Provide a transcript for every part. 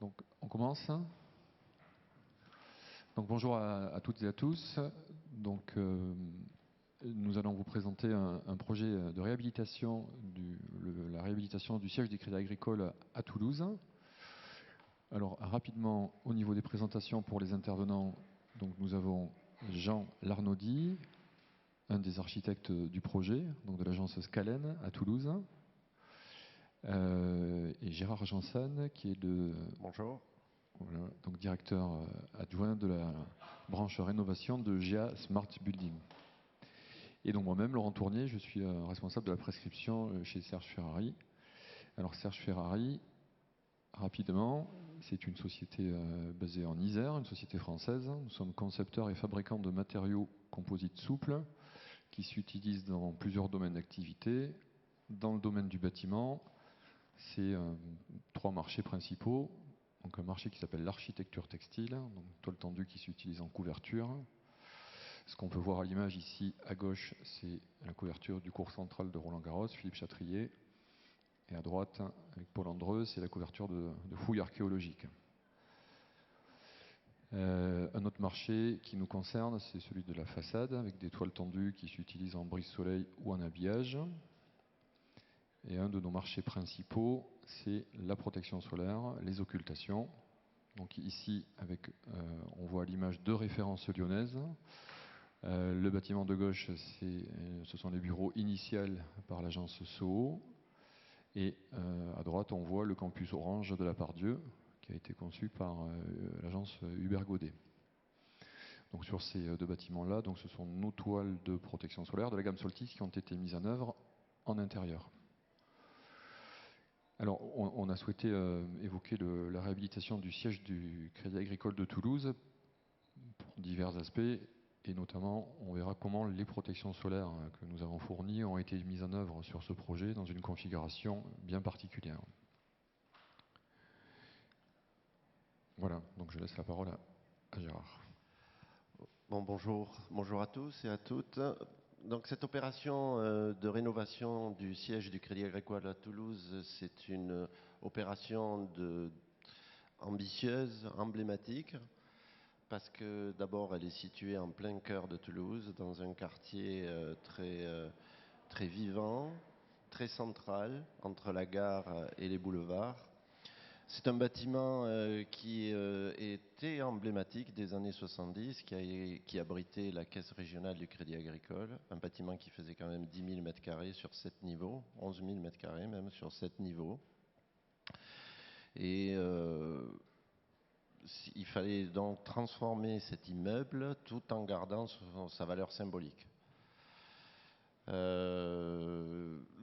Donc, on commence. Donc, bonjour à toutes et à tous. Donc, nous allons vous présenter un projet de réhabilitation, la réhabilitation du siège du Crédit Agricole à Toulouse. Alors, rapidement, au niveau des présentations pour les intervenants, donc, nous avons Jean Larnaudy, un des architectes du projet, donc de l'agence Scalen à Toulouse, et Gérard Janssen, qui est le voilà, donc directeur adjoint de la branche rénovation de GA Smart Building. Et donc moi-même, Laurent Tournier, je suis responsable de la prescription chez Serge Ferrari. Alors Serge Ferrari, rapidement, c'est une société basée en Isère, une société française. Nous sommes concepteurs et fabricants de matériaux composites souples qui s'utilisent dans plusieurs domaines d'activité. Dans le domaine du bâtiment, c'est 3 marchés principaux. Donc un marché qui s'appelle l'architecture textile, donc toile tendue qui s'utilise en couverture. Ce qu'on peut voir à l'image ici à gauche, c'est la couverture du cours central de Roland-Garros, Philippe Chatrier. Et à droite, avec Paul Andreu, c'est la couverture de fouilles archéologiques. Un autre marché qui nous concerne, c'est celui de la façade, avec des toiles tendues qui s'utilisent en brise-soleil ou en habillage. Et un de nos marchés principaux, c'est la protection solaire, les occultations. Donc ici, on voit à l'image 2 références lyonnaises. Le bâtiment de gauche, ce sont les bureaux initiales par l'agence SOHO. Et à droite, on voit le campus orange de la Part-Dieu, qui a été conçu par l'agence Hubert Godet. Donc sur ces 2 bâtiments-là, donc ce sont nos toiles de protection solaire de la gamme Soltis qui ont été mises en œuvre en intérieur. Alors, on a souhaité évoquer la réhabilitation du siège du Crédit Agricole de Toulouse pour divers aspects, et notamment, on verra comment les protections solaires que nous avons fournies ont été mises en œuvre sur ce projet dans une configuration bien particulière. Voilà, donc je laisse la parole à Gérard. Bon, bonjour à tous et à toutes. Donc cette opération de rénovation du siège du Crédit Agricole à Toulouse, c'est une opération ambitieuse, emblématique, parce que d'abord elle est située en plein cœur de Toulouse, dans un quartier très vivant, très central, entre la gare et les boulevards. C'est un bâtiment qui était emblématique des années 70, qui abritait la caisse régionale du Crédit Agricole, un bâtiment qui faisait quand même 10 000 m² sur 7 niveaux, 11 000 m² même sur 7 niveaux. Et il fallait donc transformer cet immeuble tout en gardant sa valeur symbolique.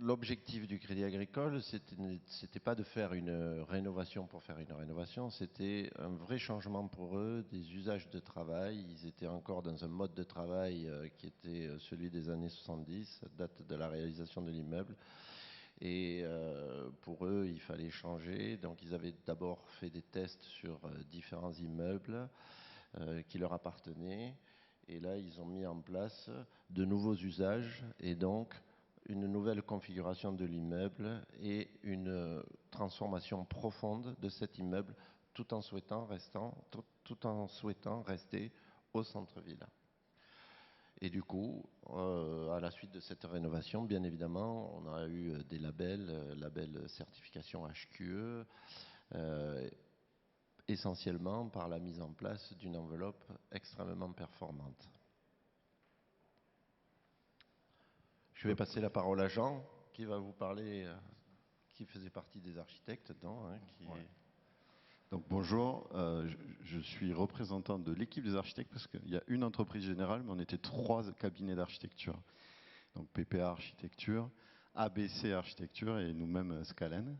L'objectif du Crédit Agricole, c'était pas de faire une rénovation pour faire une rénovation, c'était un vrai changement pour eux des usages de travail. Ils étaient encore dans un mode de travail qui était celui des années 70, date de la réalisation de l'immeuble. Et pour eux, il fallait changer. Donc ils avaient d'abord fait des tests sur différents immeubles qui leur appartenaient. Et là, ils ont mis en place de nouveaux usages et donc une nouvelle configuration de l'immeuble et une transformation profonde de cet immeuble tout en souhaitant rester au centre-ville. Et du coup, à la suite de cette rénovation, bien évidemment, on a eu des labels certification HQE, essentiellement par la mise en place d'une enveloppe extrêmement performante. Je vais passer la parole à Jean, qui va vous parler, qui faisait partie des architectes dedans. Donc bonjour, je suis représentant de l'équipe des architectes parce qu'il y a une entreprise générale, mais on était 3 cabinets d'architecture. Donc PPA Architecture, ABC Architecture et nous-mêmes Scalen.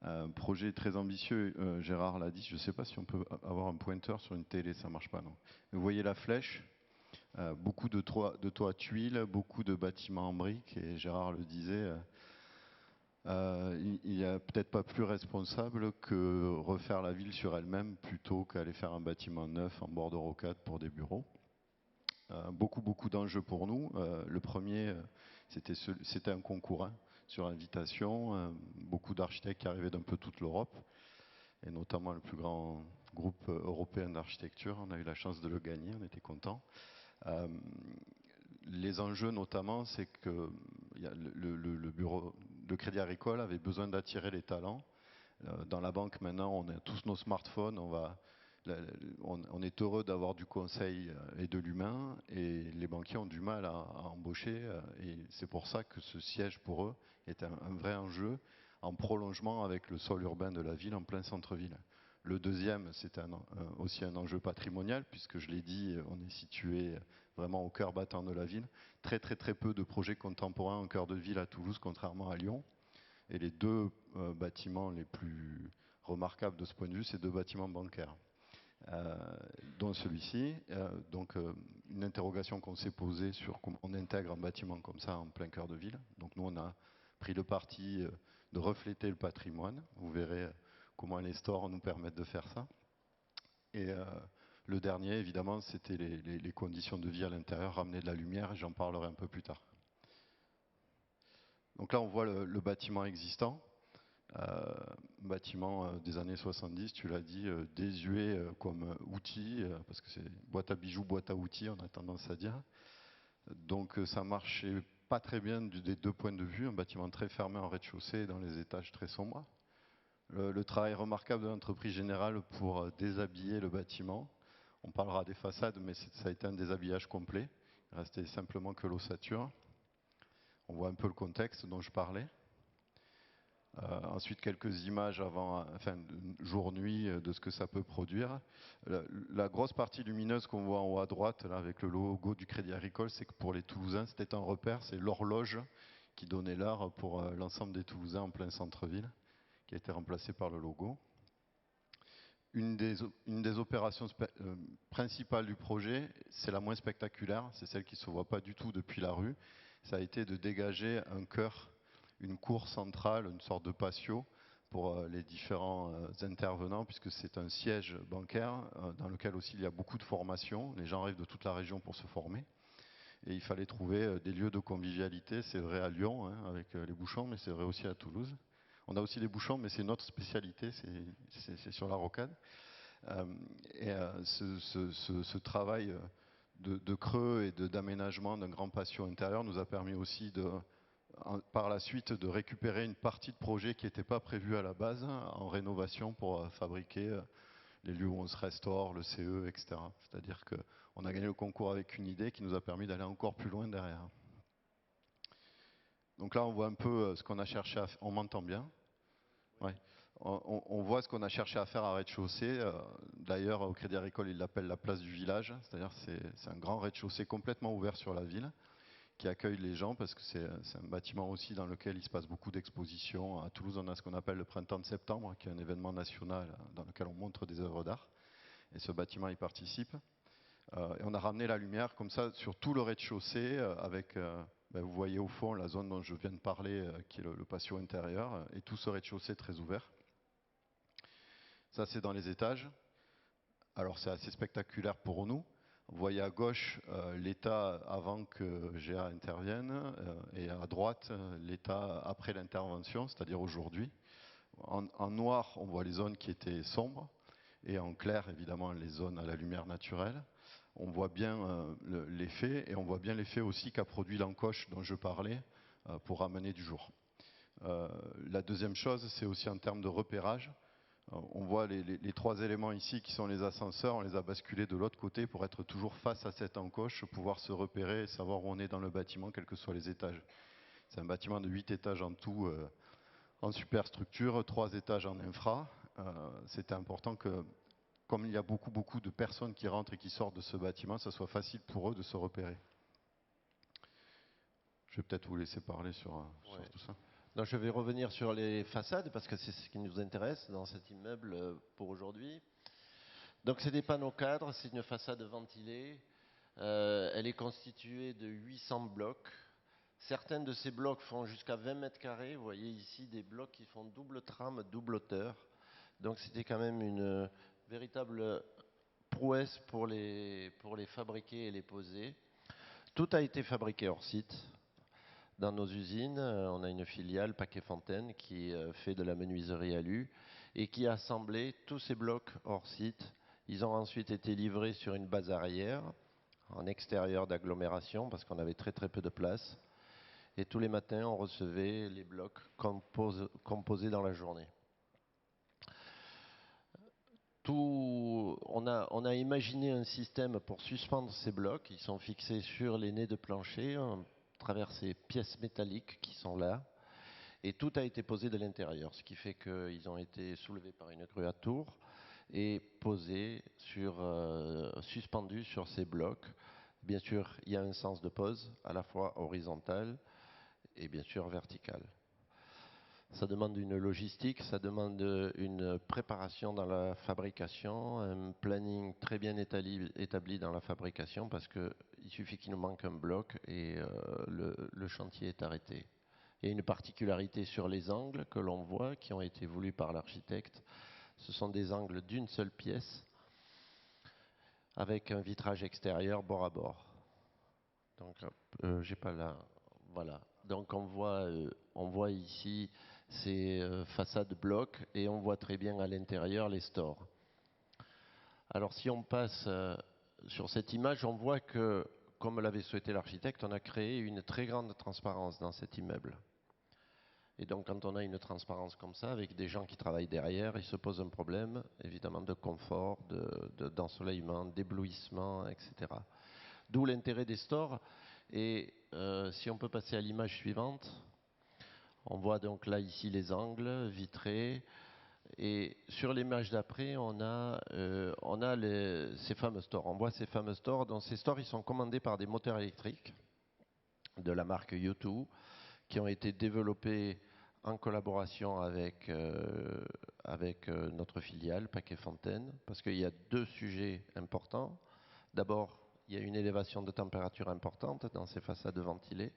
Un projet très ambitieux, Gérard l'a dit, je ne sais pas si on peut avoir un pointeur sur une télé, ça ne marche pas, non. Vous voyez la flèche, beaucoup de toits tuiles, beaucoup de bâtiments en briques, et Gérard le disait, il n'y a peut-être pas plus responsable que refaire la ville sur elle-même plutôt qu'aller faire un bâtiment neuf en bord de rocade pour des bureaux. Beaucoup d'enjeux pour nous. Le premier, c'était un concours sur invitation, beaucoup d'architectes qui arrivaient d'un peu toute l'Europe. et notamment le plus grand groupe européen d'architecture. On a eu la chance de le gagner, on était contents. Les enjeux notamment, c'est que le bureau de Crédit Agricole avait besoin d'attirer les talents. Dans la banque maintenant, on a tous nos smartphones, on est heureux d'avoir du conseil et de l'humain, et les banquiers ont du mal à embaucher, et c'est pour ça que ce siège pour eux est un vrai enjeu, en prolongement avec le sol urbain de la ville en plein centre-ville. Le deuxième, c'est aussi un enjeu patrimonial, puisque je l'ai dit, on est situé vraiment au cœur battant de la ville. Très peu de projets contemporains en cœur de ville à Toulouse, contrairement à Lyon. Et les deux bâtiments les plus remarquables de ce point de vue, c'est deux bâtiments bancaires, dont celui-ci. Donc une interrogation qu'on s'est posée sur comment on intègre un bâtiment comme ça en plein cœur de ville. Donc nous, on a pris le parti de refléter le patrimoine. Vous verrez comment les stores nous permettent de faire ça. Et le dernier, évidemment, c'était les conditions de vie à l'intérieur, ramener de la lumière, et j'en parlerai un peu plus tard. Donc là, on voit le bâtiment existant, bâtiment des années 70, tu l'as dit, désuet comme outil, parce que c'est boîte à bijoux, boîte à outils, on a tendance à dire. Donc ça marchait pas très bien des deux points de vue, un bâtiment très fermé en rez-de-chaussée, dans les étages très sombres. Le travail remarquable de l'entreprise générale pour déshabiller le bâtiment. On parlera des façades, mais ça a été un déshabillage complet. Il restait simplement que l'ossature. On voit un peu le contexte dont je parlais. Ensuite, quelques images jour-nuit de ce que ça peut produire. La grosse partie lumineuse qu'on voit en haut à droite, là, avec le logo du Crédit Agricole, c'est que pour les Toulousains, c'était un repère. C'est l'horloge qui donnait l'heure pour l'ensemble des Toulousains en plein centre-ville, qui a été remplacé par le logo. Une des opérations principales du projet, c'est la moins spectaculaire, c'est celle qui ne se voit pas du tout depuis la rue. Ça a été de dégager un cœur, une cour centrale, une sorte de patio pour les différents intervenants, puisque c'est un siège bancaire dans lequel aussi il y a beaucoup de formations. Les gens arrivent de toute la région pour se former. Et il fallait trouver des lieux de convivialité. C'est vrai à Lyon, hein, avec les bouchons, mais c'est vrai aussi à Toulouse. On a aussi des bouchons, mais c'est notre spécialité, c'est sur la rocade. Ce travail de creux et d'aménagement d'un grand patio intérieur nous a permis aussi par la suite de récupérer une partie de projet qui n'était pas prévue à la base en rénovation pour fabriquer les lieux où on se restaure, le CE, etc. C'est-à-dire qu'on a gagné le concours avec une idée qui nous a permis d'aller encore plus loin derrière. Donc là, on voit un peu ce qu'on a cherché à faire. On m'entend bien ? Ouais. On voit ce qu'on a cherché à faire à rez-de-chaussée. D'ailleurs, au Crédit Agricole, ils l'appellent la place du village. C'est-à-dire c'est un grand rez-de-chaussée complètement ouvert sur la ville qui accueille les gens parce que c'est un bâtiment aussi dans lequel il se passe beaucoup d'expositions. À Toulouse, on a ce qu'on appelle le Printemps de septembre, qui est un événement national dans lequel on montre des œuvres d'art. Et ce bâtiment y participe. Et on a ramené la lumière comme ça sur tout le rez-de-chaussée avec... vous voyez au fond la zone dont je viens de parler, qui est le patio intérieur, et tout ce rez-de-chaussée très ouvert. Ça, c'est dans les étages. Alors, c'est assez spectaculaire pour nous. Vous voyez à gauche l'état avant que GA intervienne, et à droite l'état après l'intervention, c'est-à-dire aujourd'hui. En noir, on voit les zones qui étaient sombres, et en clair, évidemment, les zones à la lumière naturelle. On voit bien l'effet, et on voit bien l'effet aussi qu'a produit l'encoche dont je parlais pour ramener du jour. La deuxième chose, c'est aussi en termes de repérage. On voit les trois éléments ici qui sont les ascenseurs, on les a basculés de l'autre côté pour être toujours face à cette encoche, pouvoir se repérer et savoir où on est dans le bâtiment, quels que soient les étages. C'est un bâtiment de 8 étages en tout, en superstructure, 3 étages en infra. C'était important que, comme il y a beaucoup de personnes qui rentrent et qui sortent de ce bâtiment, ça soit facile pour eux de se repérer. Je vais peut-être vous laisser parler sur tout ça. Donc, je vais revenir sur les façades parce que c'est ce qui nous intéresse dans cet immeuble pour aujourd'hui. Donc c'est des panneaux cadres, c'est une façade ventilée. Elle est constituée de 800 blocs. Certains de ces blocs font jusqu'à 20 mètres carrés. Vous voyez ici des blocs qui font double trame, double hauteur. Donc c'était quand même une véritable prouesse pour les fabriquer et les poser. Tout a été fabriqué hors site. dans nos usines, on a une filiale, Paquet Fontaine, qui fait de la menuiserie alu et qui a assemblé tous ces blocs hors site. Ils ont ensuite été livrés sur une base arrière, en extérieur d'agglomération, parce qu'on avait très très peu de place. Et tous les matins, on recevait les blocs composés dans la journée. On a imaginé un système pour suspendre ces blocs. Ils sont fixés sur les nez de plancher, à travers ces pièces métalliques qui sont là. Et tout a été posé de l'intérieur, ce qui fait qu'ils ont été soulevés par une grue à tour et posés suspendus sur ces blocs. Bien sûr, il y a un sens de pose, à la fois horizontal et bien sûr vertical. Ça demande une logistique, ça demande une préparation dans la fabrication, un planning très bien établi dans la fabrication, parce qu'il suffit qu'il nous manque un bloc et le chantier est arrêté. Il y a une particularité sur les angles que l'on voit, qui ont été voulus par l'architecte. Ce sont des angles d'une seule pièce, avec un vitrage extérieur bord à bord. Donc, j'ai pas là. Voilà. Donc, on voit ici ces façades blocs et on voit très bien à l'intérieur les stores. Alors, si on passe sur cette image, on voit que, comme l'avait souhaité l'architecte, on a créé une très grande transparence dans cet immeuble. Et donc, quand on a une transparence comme ça, avec des gens qui travaillent derrière, il se pose un problème, évidemment, de confort, d'ensoleillement, d'éblouissement, etc. D'où l'intérêt des stores. Et si on peut passer à l'image suivante, on voit donc là, ici, les angles vitrés. Et sur l'image d'après, on a ces fameux stores. On voit ces fameux stores. Dans ces stores, ils sont commandés par des moteurs électriques de la marque U2, qui ont été développés en collaboration avec notre filiale, Paquet Fontaine, parce qu'il y a deux sujets importants. D'abord, il y a une élévation de température importante dans ces façades ventilées.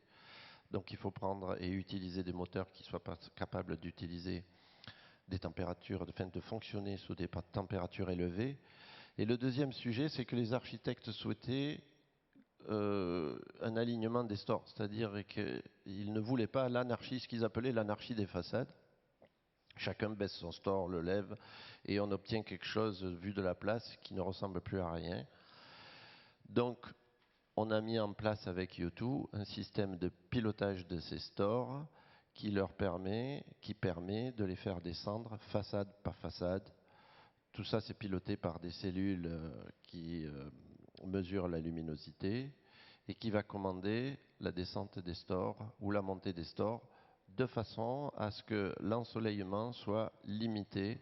Donc il faut prendre et utiliser des moteurs qui soient capables d'utiliser des températures, de fonctionner sous des températures élevées. Et le deuxième sujet, c'est que les architectes souhaitaient un alignement des stores, c'est-à-dire qu'ils ne voulaient pas l'anarchie, ce qu'ils appelaient l'anarchie des façades. Chacun baisse son store, le lève, et on obtient quelque chose, vu de la place, qui ne ressemble plus à rien. Donc, on a mis en place avec U2 un système de pilotage de ces stores qui permet de les faire descendre façade par façade. Tout ça, c'est piloté par des cellules qui mesure la luminosité et qui va commander la descente des stores ou la montée des stores de façon à ce que l'ensoleillement soit limité.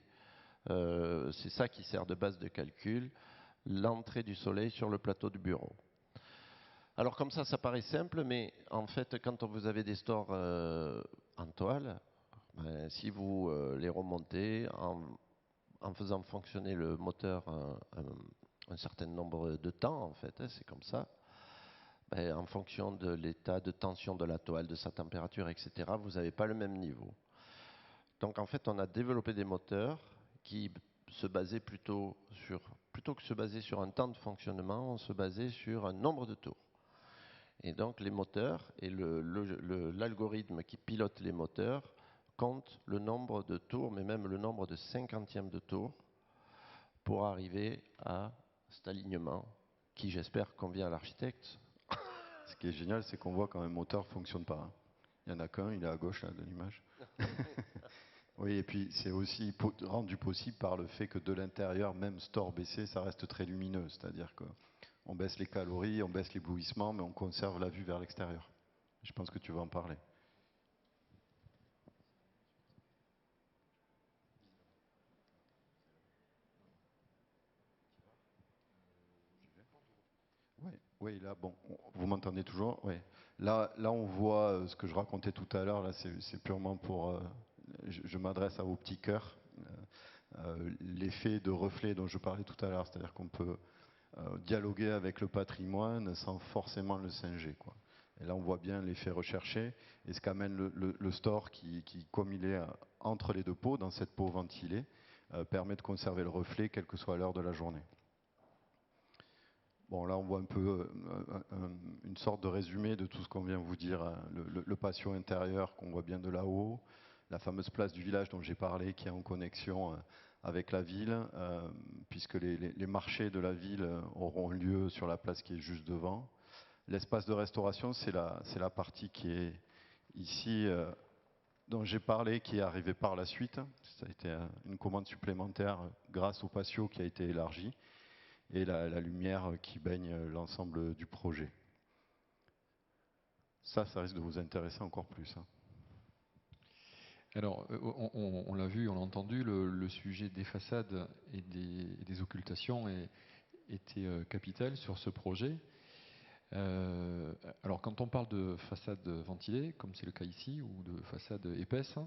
C'est ça qui sert de base de calcul, l'entrée du soleil sur le plateau du bureau. Alors comme ça paraît simple, mais en fait, quand vous avez des stores en toile, si vous les remontez en faisant fonctionner le moteur un certain nombre de temps, en fait, c'est comme ça. En fonction de l'état de tension de la toile, de sa température, etc., vous n'avez pas le même niveau. Donc en fait, on a développé des moteurs qui se basaient plutôt que se baser sur un temps de fonctionnement, on se basait sur un nombre de tours. Et donc les moteurs et l'algorithme qui pilote les moteurs compte le nombre de tours, mais même le nombre de cinquantièmes de tours, pour arriver à cet alignement qui, j'espère, convient à l'architecte. Ce qui est génial, c'est qu'on voit quand un moteur ne fonctionne pas. Il n'y en a qu'un, il est à gauche là, de l'image. Oui, et puis c'est aussi rendu possible par le fait que de l'intérieur, même store baissé, ça reste très lumineux. C'est-à-dire qu'on baisse les calories, on baisse l'éblouissement, mais on conserve la vue vers l'extérieur. Je pense que tu vas en parler. Oui, là, bon, vous m'entendez toujours? Oui. Là, on voit ce que je racontais tout à l'heure. Là, c'est purement pour. Je m'adresse à vos petits cœurs. L'effet de reflet dont je parlais tout à l'heure, c'est-à-dire qu'on peut dialoguer avec le patrimoine sans forcément le singer, quoi. Et là, on voit bien l'effet recherché et ce qu'amène le store qui, comme il est entre les deux pots, dans cette peau ventilée, permet de conserver le reflet quelle que soit l'heure de la journée. Bon, là, on voit un peu une sorte de résumé de tout ce qu'on vient vous dire, hein. Le patio intérieur qu'on voit bien de là-haut, la fameuse place du village dont j'ai parlé, qui est en connexion avec la ville, puisque les marchés de la ville auront lieu sur la place qui est juste devant. L'espace de restauration, c'est la partie qui est ici, dont j'ai parlé, qui est arrivée par la suite. Ça a été une commande supplémentaire grâce au patio qui a été élargi, et la lumière qui baigne l'ensemble du projet. Ça risque de vous intéresser encore plus, hein. Alors, on l'a vu, on l'a entendu, le sujet des façades et des occultations était capital sur ce projet. Alors, quand on parle de façade ventilée, comme c'est le cas ici, ou de façade épaisse,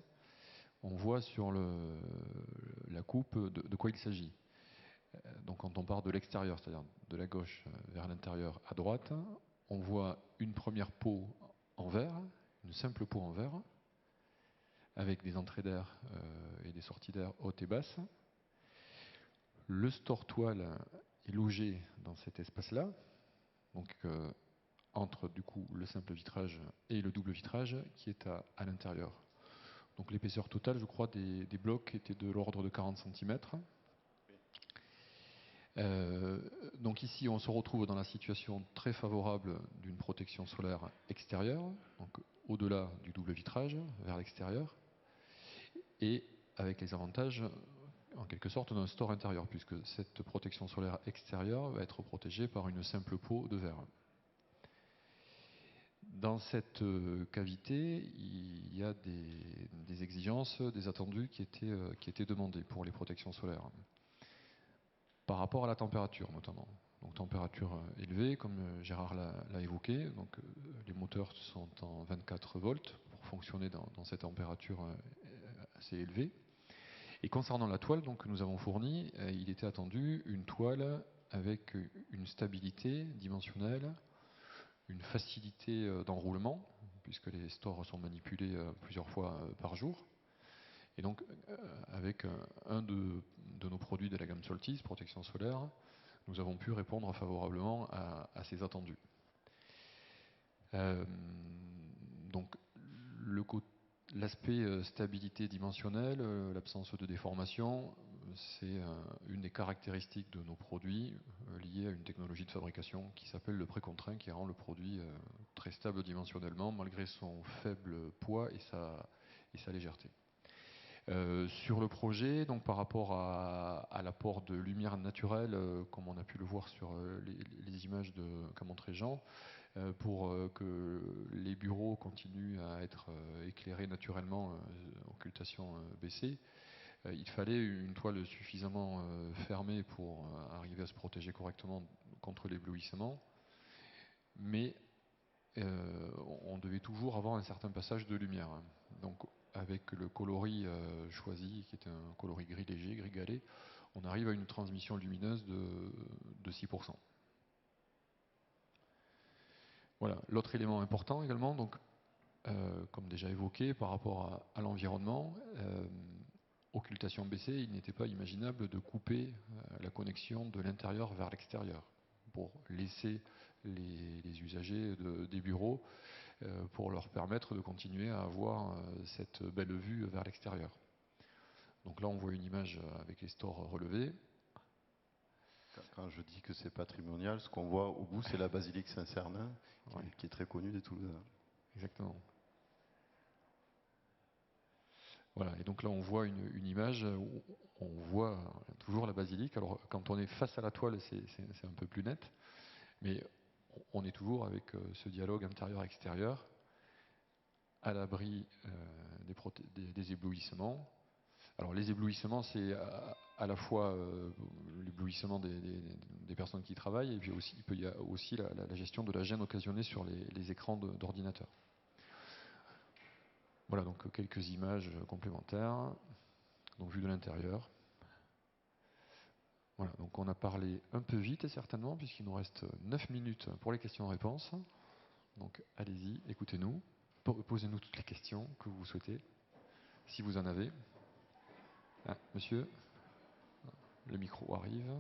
on voit sur la coupe de quoi il s'agit. Donc, quand on part de l'extérieur, c'est-à-dire de la gauche vers l'intérieur à droite, on voit une première peau en verre, une simple peau en verre, avec des entrées d'air et des sorties d'air hautes et basses. Le store toile est logé dans cet espace-là, donc entre du coup le simple vitrage et le double vitrage qui est à l'intérieur. Donc l'épaisseur totale, je crois, des blocs était de l'ordre de 40 cm. Donc ici, on se retrouve dans la situation très favorable d'une protection solaire extérieure, donc au-delà du double vitrage, vers l'extérieur, et avec les avantages, en quelque sorte, d'un store intérieur, puisque cette protection solaire extérieure va être protégée par une simple peau de verre. Dans cette cavité, il y a des exigences, des attendus qui étaient demandés pour les protections solaires, par rapport à la température notamment. Donc température élevée, comme Gérard l'a évoqué, donc les moteurs sont en 24 volts pour fonctionner dans cette température assez élevée. Et concernant la toile donc, que nous avons fournie, il était attendu une toile avec une stabilité dimensionnelle, une facilité d'enroulement, puisque les stores sont manipulés plusieurs fois par jour. Et donc, avec un de nos produits de la gamme Soltis, protection solaire, nous avons pu répondre favorablement à ces attendus. Donc, l'aspect stabilité dimensionnelle, l'absence de déformation, c'est une des caractéristiques de nos produits liées à une technologie de fabrication qui s'appelle le précontraint, qui rend le produit très stable dimensionnellement malgré son faible poids et sa légèreté. Sur le projet, donc par rapport à l'apport de lumière naturelle, comme on a pu le voir sur les images qu'a montré Jean, pour que les bureaux continuent à être éclairés naturellement, occultation baissée, il fallait une toile suffisamment fermée pour arriver à se protéger correctement contre l'éblouissement, mais on devait toujours avoir un certain passage de lumière. Donc avec le coloris choisi, qui est un coloris gris léger, gris galet, on arrive à une transmission lumineuse de 6%. Voilà. L'autre élément important également, donc, comme déjà évoqué, par rapport à l'environnement, occultation baissée, il n'était pas imaginable de couper la connexion de l'intérieur vers l'extérieur pour laisser les usagers des bureaux pour leur permettre de continuer à avoir cette belle vue vers l'extérieur. Donc là, on voit une image avec les stores relevés. Quand je dis que c'est patrimonial, ce qu'on voit au bout, c'est la basilique Saint-Cernin, qui est très connue des Toulousains. Exactement. Voilà, et donc là, on voit une image où on voit toujours la basilique. Alors, quand on est face à la toile, c'est un peu plus net, mais on est toujours avec ce dialogue intérieur-extérieur, à l'abri des éblouissements. Alors les éblouissements, c'est à la fois l'éblouissement des personnes qui travaillent, et puis aussi, il y a aussi la gestion de la gêne occasionnée sur les écrans d'ordinateur. Voilà, donc quelques images complémentaires, donc vue de l'intérieur. Voilà, donc on a parlé un peu vite certainement, puisqu'il nous reste 9 minutes pour les questions-réponses. Donc allez-y, écoutez-nous, posez-nous toutes les questions que vous souhaitez, si vous en avez. Ah, monsieur, le micro arrive.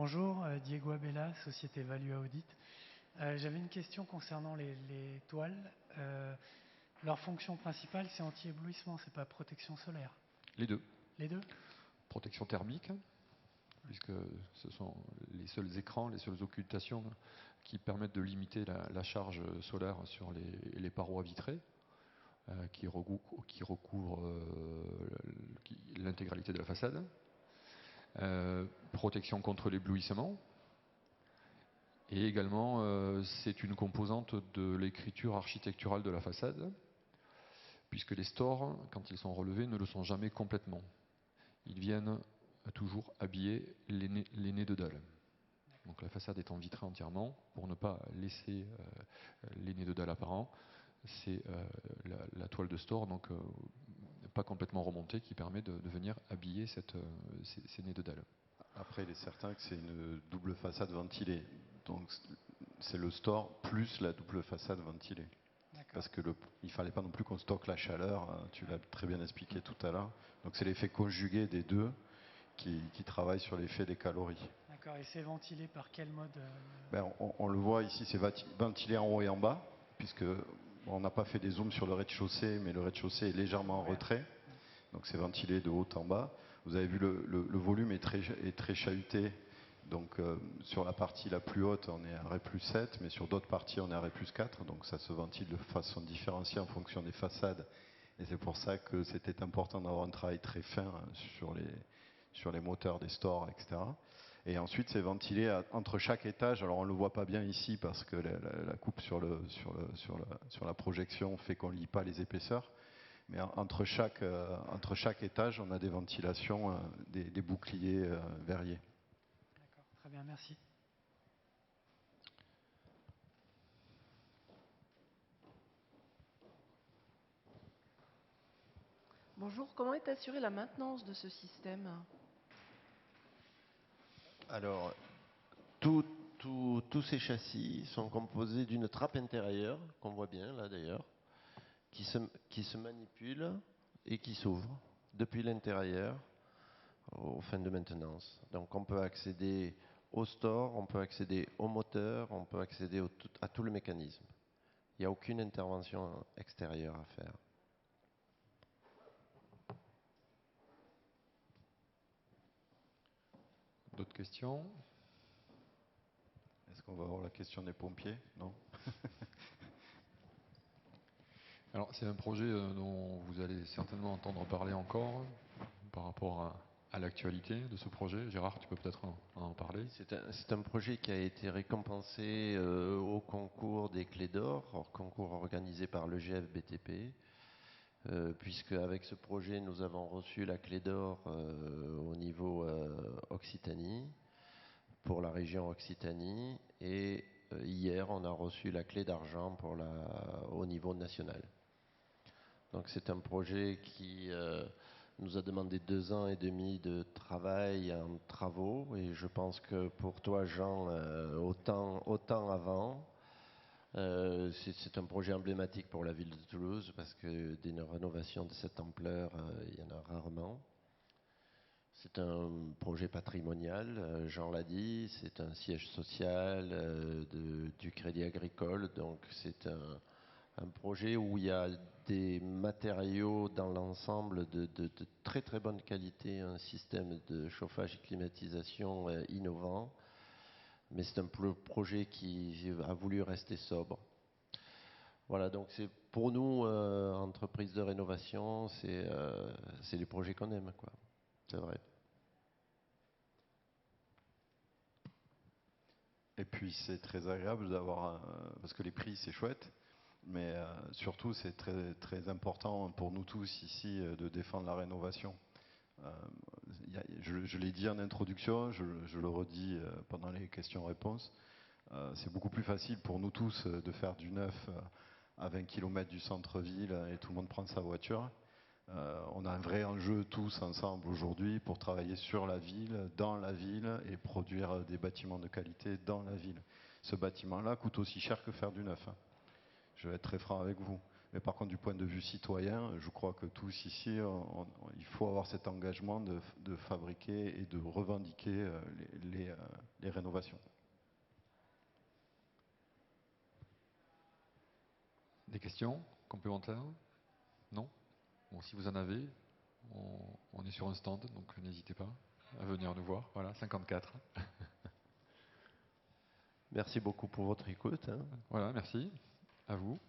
Bonjour, Diego Abella, Société Value Audit. J'avais une question concernant les toiles. Leur fonction principale, c'est anti-éblouissement, c'est pas protection solaire. Les deux. Les deux? Protection thermique, puisque ce sont les seuls écrans, les seules occultations qui permettent de limiter la charge solaire sur les parois vitrées, qui recouvrent l'intégralité de la façade. Protection contre l'éblouissement. Et également, c'est une composante de l'écriture architecturale de la façade, puisque les stores, quand ils sont relevés, ne le sont jamais complètement. Ils viennent toujours habiller les nez de dalle. Donc la façade étant vitrée entièrement, pour ne pas laisser les nez de dalle apparents, c'est la toile de store, donc pas complètement remontée, qui permet de venir habiller ces nez de dalle. Après, il est certain que c'est une double façade ventilée. Donc c'est le store plus la double façade ventilée. Parce qu'il ne fallait pas non plus qu'on stocke la chaleur, hein, tu l'as très bien expliqué tout à l'heure. Donc c'est l'effet conjugué des deux qui travaille sur l'effet des calories. D'accord, et c'est ventilé par quel mode on le voit ici, c'est ventilé en haut et en bas, puisque on n'a pas fait des zooms sur le rez-de-chaussée, mais le rez-de-chaussée est légèrement en retrait. Donc c'est ventilé de haut en bas. Vous avez vu le volume est très chahuté. Donc sur la partie la plus haute, on est à R+7, mais sur d'autres parties, on est à R+4. Donc ça se ventile de façon différenciée en fonction des façades. Et c'est pour ça que c'était important d'avoir un travail très fin sur les moteurs des stores, etc. Et ensuite, c'est ventilé entre chaque étage. Alors on ne le voit pas bien ici parce que la coupe sur la projection fait qu'on ne lit pas les épaisseurs. Mais entre chaque étage, on a des ventilations, des boucliers verriers. D'accord, très bien, merci. Bonjour, comment est assurée la maintenance de ce système? Alors, tous ces châssis sont composés d'une trappe intérieure, qu'on voit bien là d'ailleurs, qui se manipule et qui s'ouvre depuis l'intérieur aux fins de maintenance. Donc on peut accéder au store, on peut accéder au moteur, on peut accéder à tout le mécanisme. Il n'y a aucune intervention extérieure à faire. D'autres questions? Est-ce qu'on va avoir la question des pompiers? Non. Alors c'est un projet dont vous allez certainement entendre parler encore par rapport à l'actualité de ce projet. Gérard, tu peux peut-être en parler. C'est un projet qui a été récompensé au concours des Clés d'Or, concours organisé par le GFBTP, puisque avec ce projet, nous avons reçu la Clé d'Or au niveau Occitanie, pour la région Occitanie, et hier, on a reçu la Clé d'Argent au niveau national. Donc c'est un projet qui nous a demandé 2 ans et demi de travail en travaux, et je pense que pour toi, Jean, autant avant, c'est un projet emblématique pour la ville de Toulouse, parce que des rénovations de cette ampleur, il y en a rarement. C'est un projet patrimonial, Jean l'a dit, c'est un siège social du Crédit Agricole, donc c'est un projet où il y a des matériaux dans l'ensemble de très très bonne qualité, un système de chauffage et climatisation innovant, mais c'est un projet qui a voulu rester sobre. Voilà, donc c'est pour nous, entreprise de rénovation, c'est les projets qu'on aime, quoi. C'est vrai. Et puis c'est très agréable d'avoir, parce que les prix c'est chouette, mais surtout c'est très, très important pour nous tous ici de défendre la rénovation. Je l'ai dit en introduction, je le redis pendant les questions-réponses, c'est beaucoup plus facile pour nous tous de faire du neuf à 20 km du centre-ville et tout le monde prend sa voiture. On a un vrai enjeu tous ensemble aujourd'hui pour travailler sur la ville, dans la ville et produire des bâtiments de qualité dans la ville. Ce bâtiment-là coûte aussi cher que faire du neuf. Je vais être très franc avec vous. Mais par contre, du point de vue citoyen, je crois que tous ici, il faut avoir cet engagement de fabriquer et de revendiquer les rénovations. Des questions complémentaires? Non? Bon, si vous en avez, on est sur un stand, donc n'hésitez pas à venir nous voir. Voilà, 54. Merci beaucoup pour votre écoute. Voilà, merci à vous.